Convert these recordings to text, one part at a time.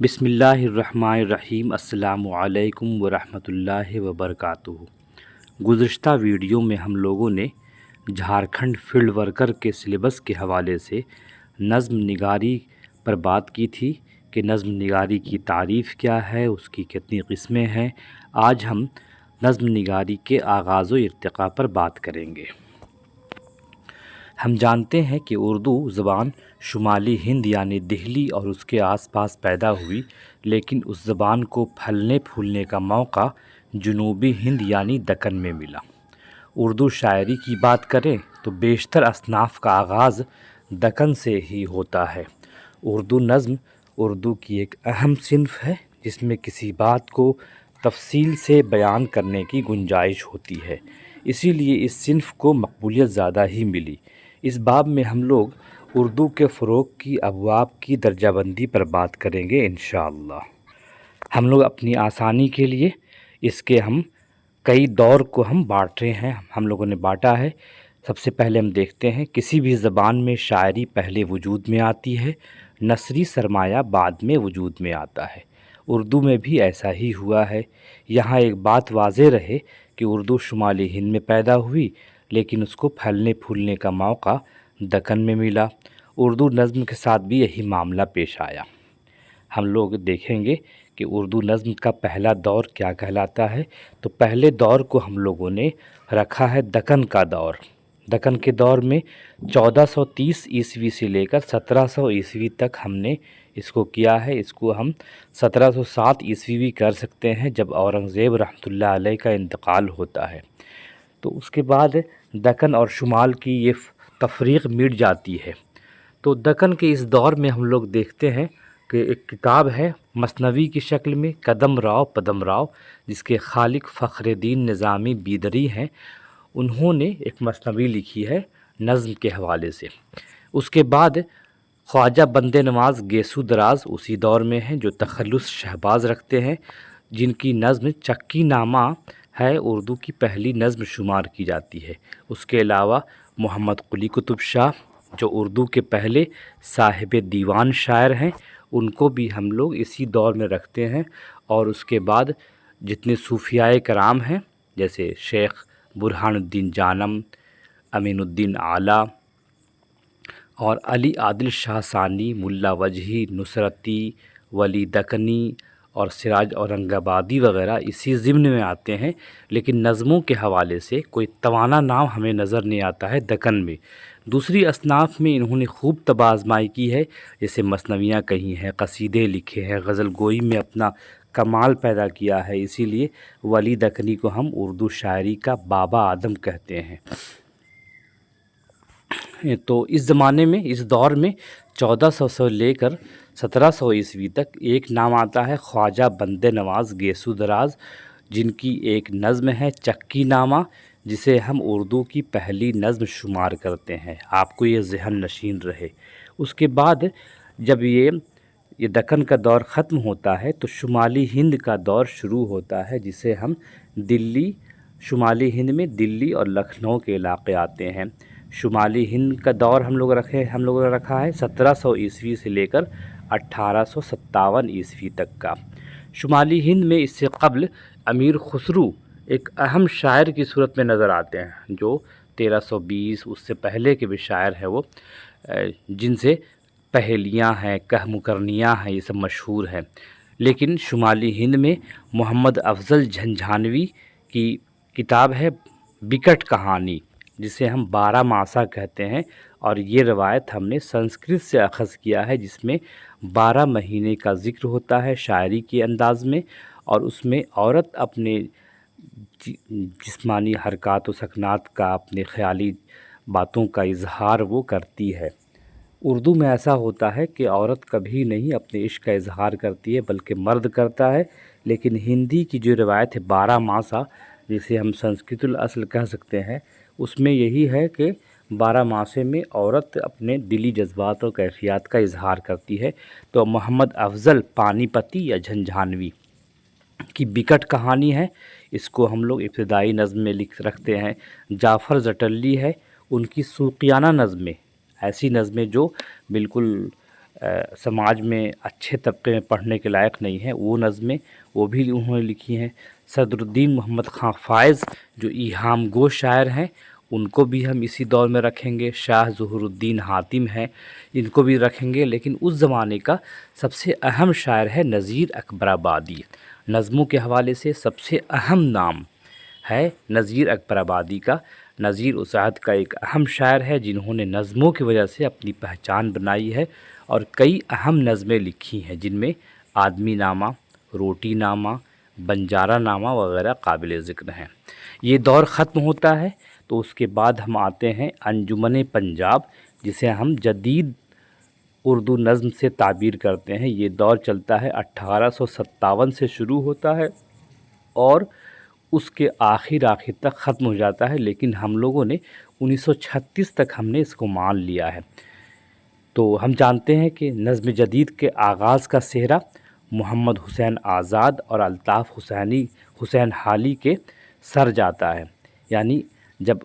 बिस्मिल्लाहिर्रहमानिर्रहीम। अस्सलामु अलैकुम वरहमतुल्लाहि वबरकातुहू। गुज़िश्ता वीडियो में हम लोगों ने झारखंड फील्ड वर्कर के सिलेबस के हवाले से नज़्म निगारी पर बात की थी कि नज़्म निगारी की तारीफ़ क्या है, उसकी कितनी क़िस्में हैं। आज हम नज़्म निगारी के आगाज़ व इर्तिक़ा पर बात करेंगे। हम जानते हैं कि उर्दू ज़बान शुमाली हिंद यानी दिल्ली और उसके आसपास पैदा हुई, लेकिन उस ज़बान को फलने फूलने का मौका जनूबी हिंद यानी दक्कन में मिला। उर्दू शायरी की बात करें तो बेशतर असनाफ़ का आगाज़ दक्कन से ही होता है। उर्दू नज़्म उर्दू की एक अहम सिन्फ़ है जिसमें किसी बात को तफ़सील से बयान करने की गुंजाइश होती है, इसीलिए इस सिन्फ़ को मकबूलियत ज़्यादा ही मिली। इस बाब में हम लोग उर्दू के फ़रोग़ की अबवाब की दर्जाबंदी पर बात करेंगे इंशाअल्लाह। हम लोग अपनी आसानी के लिए इसके कई दौर को हम बाँट रहे हैं, हम लोगों ने बाँटा है। सबसे पहले हम देखते हैं, किसी भी ज़बान में शायरी पहले वजूद में आती है, नसरी सरमाया बाद में वजूद में आता है। उर्दू में भी ऐसा ही हुआ है। यहाँ एक बात वाज़ेह रहे कि उर्दू शुमाली हिंद में पैदा हुई, लेकिन उसको फलने फूलने का मौका दक्कन में मिला। उर्दू नज़्म के साथ भी यही मामला पेश आया। हम लोग देखेंगे कि उर्दू नज़्म का पहला दौर क्या कहलाता है। तो पहले दौर को हम लोगों ने रखा है दक्कन का दौर। दक्कन के दौर में 1430 ईस्वी से लेकर 1700 ईस्वी तक हमने इसको किया है। इसको हम 1707 ईस्वी भी कर सकते हैं, जब औरंगज़ेब रहमतुल्लाह अलैह का इंतकाल होता है। तो उसके बाद दक्कन और शुमाल की ये तफरीक़ मिट जाती है। तो दक्कन के इस दौर में हम लोग देखते हैं कि एक किताब है मसनवी की शक्ल में, कदम राव पदम राव, जिसके खालिक फ़खरुद्दीन निज़ामी बीदरी हैं। उन्होंने एक मसनवी लिखी है नज़्म के हवाले से। उसके बाद ख्वाजा बंदे नवाज़ गेसू दराज़ उसी दौर में हैं, जो तखल्लुस शहबाज रखते हैं, जिनकी नज़्म चक्की नामा है उर्दू की पहली नज़्म शुमार की जाती है। उसके अलावा मोहम्मद कुली कुतुब शाह, जो उर्दू के पहले साहिब दीवान शायर हैं, उनको भी हम लोग इसी दौर में रखते हैं। और उसके बाद जितने सूफियाए कराम हैं, जैसे शेख बुरहानुद्दीन जानम, अमीनुद्दीन आला और अली आदिल शाह सानी, मुल्ला वजही, नुसरती, वली दक्कनी और सिराज औरंगाबादी वग़ैरह इसी ज़िम्न में आते हैं। लेकिन नज़मों के हवाले से कोई तवाना नाम हमें नज़र नहीं आता है दक्कन में। दूसरी असनाफ़ में इन्होंने खूब तबाज़माई की है, जैसे मसनवियाँ कही हैं, कसीदे लिखे हैं, गज़ल गोई में अपना कमाल पैदा किया है। इसीलिए वली दक्कनी को हम उर्दू शायरी का बाबा आदम कहते हैं। तो इस ज़माने में, इस दौर में 1400 से लेकर 1700 ईस्वी तक एक नाम आता है ख्वाजा बंदे नवाज़ गेसू दराज़, जिनकी एक नज़्म है चक्की नामा, जिसे हम उर्दू की पहली नज़्म शुमार करते हैं। आपको ये ज़हन नशीन रहे। उसके बाद जब ये दक्कन का दौर ख़त्म होता है तो शुमाली हिंद का दौर शुरू होता है, जिसे हम दिल्ली, शुमाली हिंद में दिल्ली और लखनऊ के इलाक़े आते हैं। शुमाली हिंद का दौर हम लोगों ने रखा है 1700 ईस्वी से लेकर 1857 ईस्वी तक का। शुमाली हिंद में इससे क़ब्ल अमीर खुसरू एक अहम शायर की सूरत में नज़र आते हैं, जो 1320 उससे पहले के भी शायर हैं वो, जिनसे पहेलियाँ हैं, कहमुकरनियाँ हैं, ये सब मशहूर हैं। लेकिन शुमाली हिंद में मोहम्मद अफ़ज़ल झंझानवी की किताब है बिकट कहानी, जिसे हम 12 मासा कहते हैं, और ये रवायत हमने संस्कृत से अख़ज़ किया है, जिसमें 12 महीने का ज़िक्र होता है शायरी के अंदाज़ में, और उसमें औरत अपने जिस्मानी हरकत व सकनात का, अपने ख़याली बातों का इज़हार वो करती है। उर्दू में ऐसा होता है कि औरत कभी नहीं अपने इश्क का इज़हार करती है, बल्कि मर्द करता है। लेकिन हिंदी की जो रवायत है 12 मासा, जिसे हम संस्कृतुल अस्ल कह सकते हैं, उसमें यही है कि 12 मासे में औरत अपने दिली जज्बात और कैफ़ियत का इज़हार करती है। तो मोहम्मद अफ़ज़ल पानीपती या झंझानवी की बिकट कहानी है, इसको हम लोग इब्तिदाई नज़्म में लिख रखते हैं। जाफ़र जटल्ली है, उनकी सूक़ियाना नज़में, ऐसी नज़में जो बिल्कुल समाज में अच्छे तबके में पढ़ने के लायक नहीं है, वो नज़में वो भी उन्होंने लिखी हैं। सदरुद्दीन मोहम्मद ख़ां फ़ायज़ जो ईहाम गो शायर हैं, उनको भी हम इसी दौर में रखेंगे। शाह ज़ुहरुद्दीन हातिम हैं, इनको भी रखेंगे। लेकिन उस ज़माने का सबसे अहम शायर है नज़ीर अकबराबादी। नज़मों के हवाले से सबसे अहम नाम है नज़ीर अकबराबादी का। नज़ीर उस अहद का एक अहम शायर है जिन्होंने नज़मों की वजह से अपनी पहचान बनाई है और कई अहम नज़में लिखी हैं, जिनमें आदमी नामा, रोटी नामा, बंजारा नामा वगैरह काबिल ज़िक्र हैं। ये दौर ख़त्म होता है तो उसके बाद हम आते हैं अंजुमन पंजाब, जिसे हम जदीद उर्दू नज़्म से ताबीर करते हैं। ये दौर चलता है 1857 से शुरू होता है और उसके आखिर तक ख़त्म हो जाता है, लेकिन हम लोगों ने 1936 तक हमने इसको मान लिया है। तो हम जानते हैं कि नज़्म जदीद के आगाज़ का सेहरा मोहम्मद हुसैन आज़ाद और अल्ताफ़ हुसैन हाली के सर जाता है। यानी जब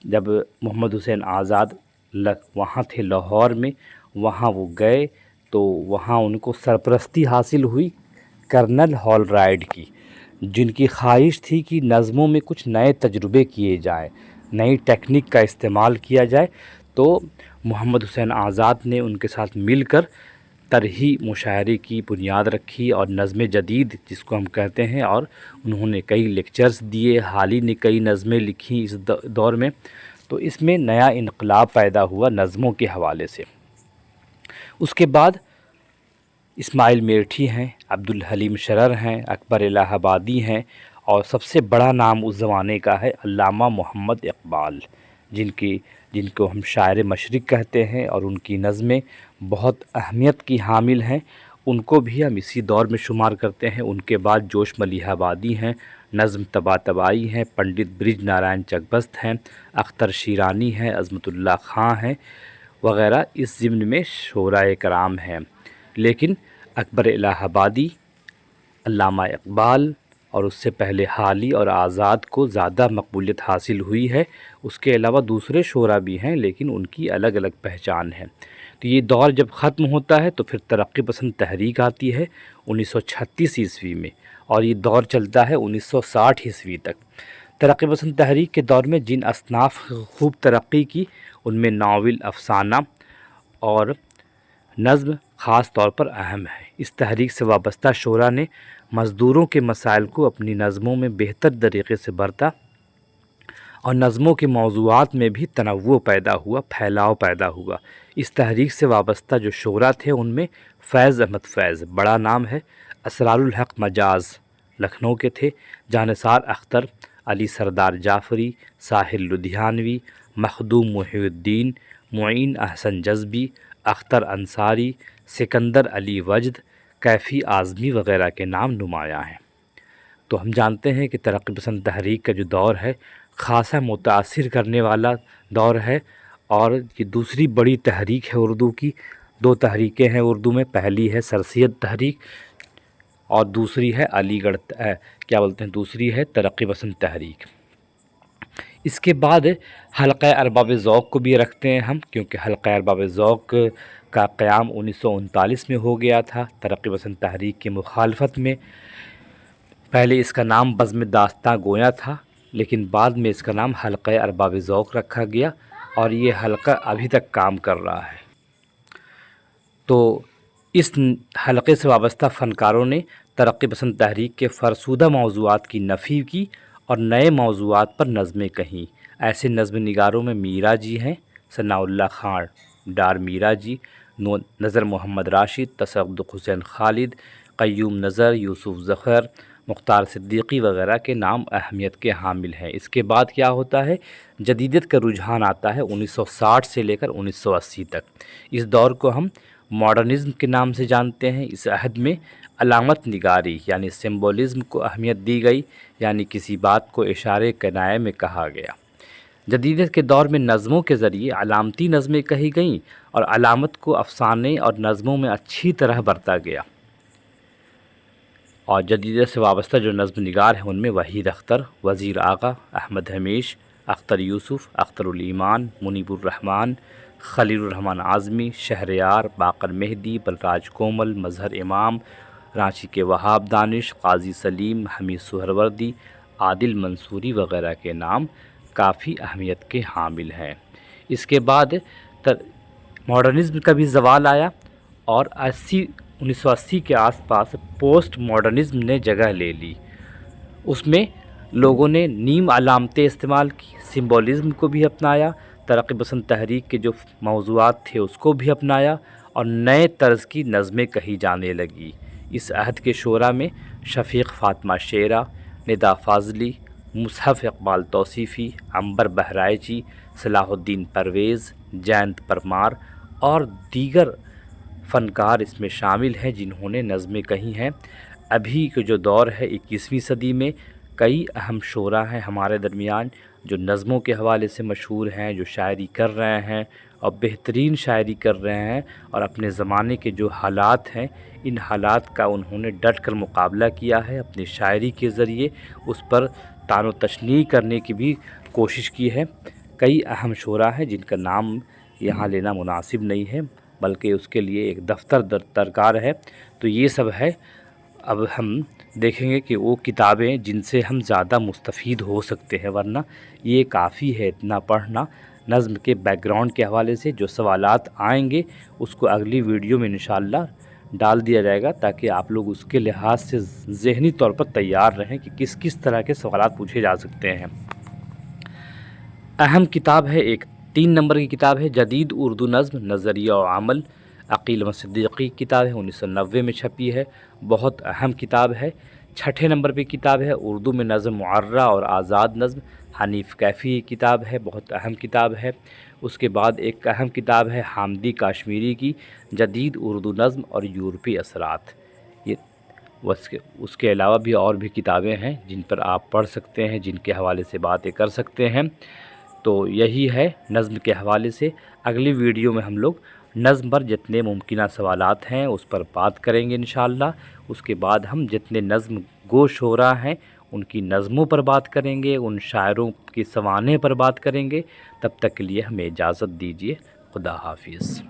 मोहम्मद हुसैन आज़ाद वहाँ थे लाहौर में, वहाँ वो गए तो वहाँ उनको सरपरस्ती हासिल हुई कर्नल हॉलराइड की, जिनकी ख्वाहिश थी कि नज़मों में कुछ नए तजुर्बे किए जाएं, नई टेक्निक का इस्तेमाल किया जाए। तो मोहम्मद हुसैन आज़ाद ने उनके साथ मिलकर तरही मुशायरे की बुनियाद रखी और नज़्म जदीद जिसको हम कहते हैं, और उन्होंने कई लेक्चर्स दिए। हाली ने कई नज़में लिखी इस दौर में। तो इसमें नया इनकलाब पैदा हुआ नज़मों के हवाले से। उसके बाद इस्माइल मेरठी हैं, अब्दुल हलीम शरर हैं, अकबर इलाहाबादी हैं, और सबसे बड़ा नाम उस ज़माने का है अल्लामा मोहम्मद इकबाल, जिनको हम शायर मशरिक़ कहते हैं और उनकी नज़में बहुत अहमियत की हामिल हैं। उनको भी हम इसी दौर में शुमार करते हैं। उनके बाद जोश मलिहाबादी हैं, नज़्म तबातबाई हैं, पंडित ब्रिज नारायण चकबस्त हैं, अख्तर शीरानी हैं, अज़मतुल्लाह ख़ां हैं वग़ैरह इस ज़िम्न में शोराए कराम हैं। लेकिन अकबर इलाहाबादी, अल्लामा इकबाल और उससे पहले हाली और आज़ाद को ज़्यादा मकबूलियत हासिल हुई है। उसके अलावा दूसरे शोरा भी हैं, लेकिन उनकी अलग अलग पहचान है। तो ये दौर जब ख़त्म होता है तो फिर तरक्की पसंद तहरीक आती है 1936 ईस्वी में, और ये दौर चलता है 1960 ईस्वी तक। तरक्की पसंद तहरीक के दौर में जिन असनाफ़ खूब तरक्की की, उनमें नावल, अफ़साना और नज़्म ख़ास तौर पर अहम है। इस तहरीक से वाबस्ता शोरा ने मज़दूरों के मसाइल को अपनी नज़मों में बेहतर तरीक़े से बरता और नज़मों के मौज़ूआत में भी तनव्वुअ पैदा हुआ, फैलाव पैदा हुआ। इस तहरीक से वाबस्ता जो शोरा थे उनमें फ़ैज़ अहमद फ़ैज़ बड़ा नाम है, असरारुल हक़ मजाज़ लखनऊ के थे, जानिसार अख्तर, अली सरदार जाफ़री, साहिर लुधियानवी, मखदूम मुहिउद्दीन, मुईन अहसन जज़बी, अख्तर अंसारी, सिकंदर अली वजद, कैफ़ी आज़मी वग़ैरह के नाम नुमायाँ हैं। तो हम जानते हैं कि तरक्की पसंद तहरीक का जो दौर है ख़ासा मुतासिर करने वाला दौर है, और ये दूसरी बड़ी तहरीक है उर्दू की। दो तहरीकें हैं उर्दू में, पहली है सरसियत तहरीक और दूसरी है दूसरी है तरक्की पसंद तहरीक। इसके बाद हल्क़ा अरबाब ज़ौक़ को भी रखते हैं हम, क्योंकि हल्क़ा अरबाब ज़ौक़ का क़याम 1939 में हो गया था तरक्की पसंद तहरीक की मुखालफत में। पहले इसका नाम बज़्म दास्तां गोया था, लेकिन बाद में इसका नाम हल्क़ा अरबाब ज़ौक़ रखा गया और ये हल्क़ा अभी तक काम कर रहा है। तो इस हल्क़े से वाबस्ता फ़नकारों ने तरक्की पसंद तहरीक के फ़रसुदा मौज़ूआत की नफ़ी की और नए मौज़ूआत पर नज़में कहीं। ऐसे नज़्म निगारों में मीरा जी हैं, सनाउल्लाह ख़ान डार मीरा जी, नज़र मोहम्मद राशिद, तसद्दुक़ हुसैन खालिद, क़य्यूम नज़र, यूसुफ़ ज़फ़र, मुख्तार सिद्दीक़ी वग़ैरह के नाम अहमियत के हामिल हैं। इसके बाद क्या होता है, जदीदियत का रुझान आता है 1960 से लेकर 1980 तक। इस दौर को हम मॉडर्निज़्म के नाम से जानते हैं। इस अहद में अलामत निगारी यानी सिम्बोलिज़्म को अहमियत दी गई, यानी किसी बात को इशारे कनाए में कहा गया। जदीदियत के दौर में नज़मों के ज़रिए अलामती नज़में कही गईं और अलामत को अफ़साने और नज़मों में अच्छी तरह बरता गया। और जदीदियत से वाबस्ता जो नज़्म निगार हैं उनमें वहीद अख्तर, वज़ीर आगा, अहमद हमीश, अख्तर यूसुफ़, अख्तरुल ईमान, मुनीबुर रहमान, خلیل الرحمن اعظمی، شہریار، باقر مہدی، بلراج کومل، مظہر امام، رانچی کے وہاب دانش، قاضی سلیم، حمید سہروردی، عادل منصوری وغیرہ کے نام کافی اہمیت کے حامل ہیں۔ اس کے بعد ماڈرنزم کا بھی زوال آیا اور 1980 کے آس پاس پوسٹ ماڈرنزم نے جگہ لے لی۔ اس میں لوگوں نے نیم علامتیں استعمال کی، سمبولزم کو بھی اپنایا، ترقی پسند تحریک کے جو موضوعات تھے اس کو بھی اپنایا اور نئے طرز کی نظمیں کہی جانے لگی۔ اس عہد کے شعراء میں شفیق فاطمہ شیرہ، ندا فاضلی، مصحف اقبال توصیفی، عنبر بہرائچی، صلاح الدین پرویز، جینت پرمار اور دیگر فنکار اس میں شامل ہیں جنہوں نے نظمیں کہی ہیں۔ ابھی کے جو دور ہے 21ویں صدی میں کئی اہم شعراء ہیں ہمارے درمیان جو نظموں کے حوالے سے مشہور ہیں، جو شاعری کر رہے ہیں اور بہترین شاعری کر رہے ہیں، اور اپنے زمانے کے جو حالات ہیں ان حالات کا انہوں نے ڈٹ کر مقابلہ کیا ہے، اپنی شاعری کے ذریعے اس پر طعن و تشنیع کرنے کی بھی کوشش کی ہے۔ کئی اہم شعراء ہیں جن کا نام یہاں لینا مناسب نہیں ہے، بلکہ اس کے لیے ایک دفتر درکار ہے۔ تو یہ سب ہے۔ اب ہم دیکھیں گے کہ وہ کتابیں جن سے ہم زیادہ مستفید ہو سکتے ہیں، ورنہ یہ کافی ہے اتنا پڑھنا۔ نظم کے بیک گراؤنڈ کے حوالے سے جو سوالات آئیں گے اس کو اگلی ویڈیو میں انشاءاللہ ڈال دیا جائے گا تاکہ آپ لوگ اس کے لحاظ سے ذہنی طور پر تیار رہیں کہ کس کس طرح کے سوالات پوچھے جا سکتے ہیں۔ اہم کتاب ہے، ایک 3 نمبر کی کتاب ہے جدید اردو نظم نظریہ و عمل، عقیل احمد صدیقی کی کتاب ہے، 1990 میں چھپی ہے، بہت اہم کتاب ہے۔ 6 نمبر پہ کتاب ہے اردو میں نظم معرہ اور آزاد نظم، حنیف کیفی کی کتاب ہے، بہت اہم کتاب ہے۔ اس کے بعد ایک اہم کتاب ہے حامدی کاشمیری کی جدید اردو نظم اور یورپی اثرات۔ اس کے علاوہ بھی اور بھی کتابیں ہیں جن پر آپ پڑھ سکتے ہیں، جن کے حوالے سے باتیں کر سکتے ہیں۔ تو یہی ہے نظم کے حوالے سے۔ اگلی ویڈیو میں ہم لوگ نظم پر جتنے ممکنہ سوالات ہیں اس پر بات کریں گے انشاءاللہ۔ اس کے بعد ہم جتنے نظم گو شعراء ہیں ان کی نظموں پر بات کریں گے، ان شاعروں کی سوانح پر بات کریں گے۔ تب تک کے لیے ہمیں اجازت دیجیے۔ خدا حافظ۔